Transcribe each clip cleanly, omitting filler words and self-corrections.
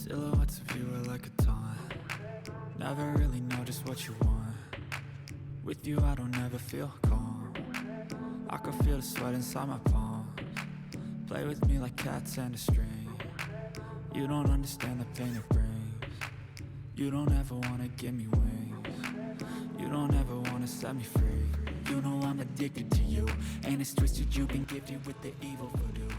Silhouettes of you are like a taunt. Never really know just what you want. With you I don't ever feel calm. I can feel the sweat inside my palms. Play with me like cats and a string. You don't understand the pain it brings. You don't ever wanna give me wings. You don't ever wanna set me free. You know I'm addicted to you, and it's twisted you've been gifted with the evil voodoo.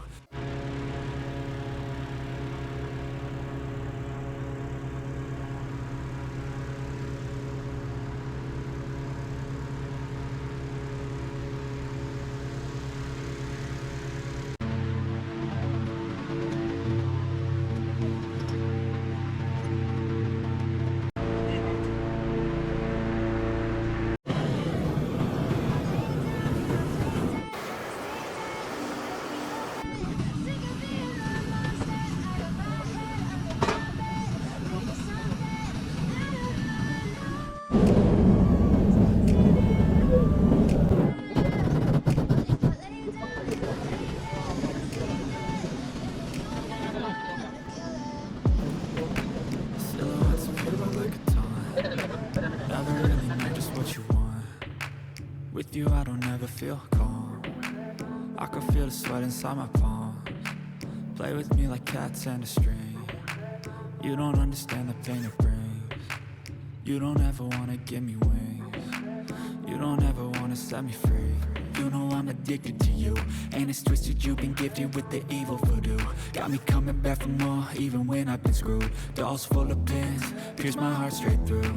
With you I don't ever feel calm. I can feel the sweat inside my palms. Play with me like cats and a string. You don't understand the pain it brings. You don't ever wanna give me wings. You don't ever wanna set me free. You know I'm addicted to you, and it's twisted you've been gifted with the evil voodoo. Got me coming back for more even when I've been screwed. Dolls full of pins, pierce my heart straight through.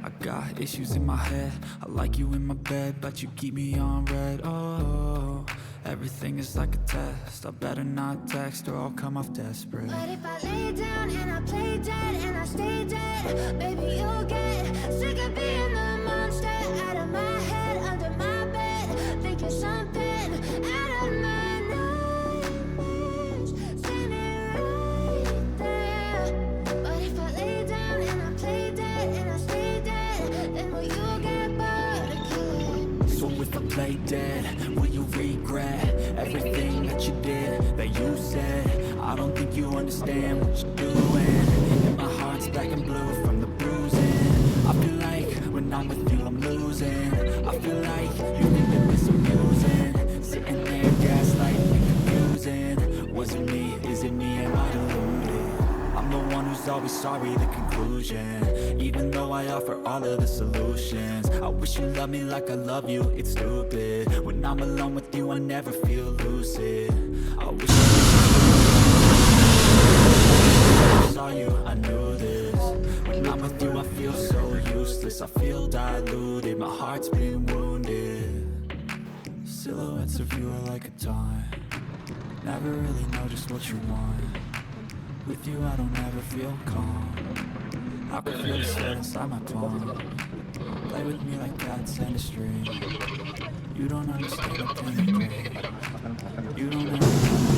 I got issues in my head. I like you in my bed, but you keep me on red. Oh, everything is like a test. I better not text or I'll come off desperate. But if I lay down and I play dead and I stay dead, baby you'll get sick of being the monster out of my head, under my bed, thinking something out of my nightmares, standing right there. But if I lay down and I play dead and I stay dead, then will you get bored again? So if I play dead, will you regret everything that you did, that you said? I don't think you understand what you're doing, and my heart's black and blue from the bruising. I feel like when I'm with you I'm losing. I feel like you think that this amusing, sitting there gaslighting and confusing. Was it me? Is it me? Am I deluded? I'm the one who's always sorry, the conclusion. Even though I offer all of the solutions, I wish you loved me like I love you, it's stupid. When I'm alone with you I never feel lucid. I wish I saw you, I knew this. When I'm with you I feel so useless. I feel diluted, my heart's been wounded. Silhouettes of you are like a taunt. Never really know just what you want. With you I don't ever feel calm. I can feel the sweat inside my palm. Play with me like cats and a string. You don't understand the pain it brings. You don't understand.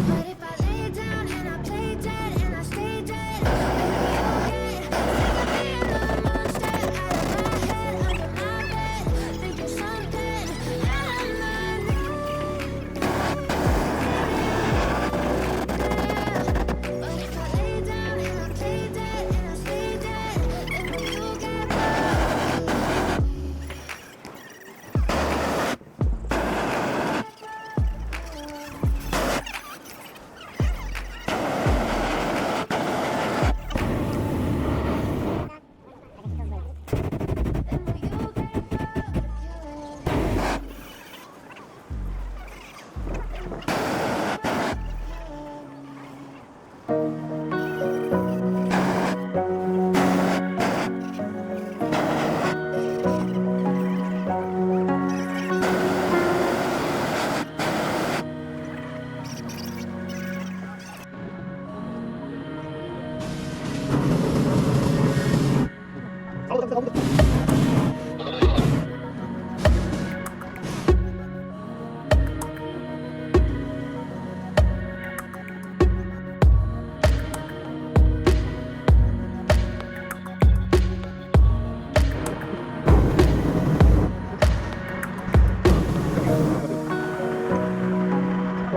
But if I lay down and I play dead and I stay dead, baby you'll get sick of being the monster out of my head, under my bed, thinking something out of my nightmares. But if I lay down and I play dead and I stay dead, then will you get bored?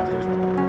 제일 좋아요.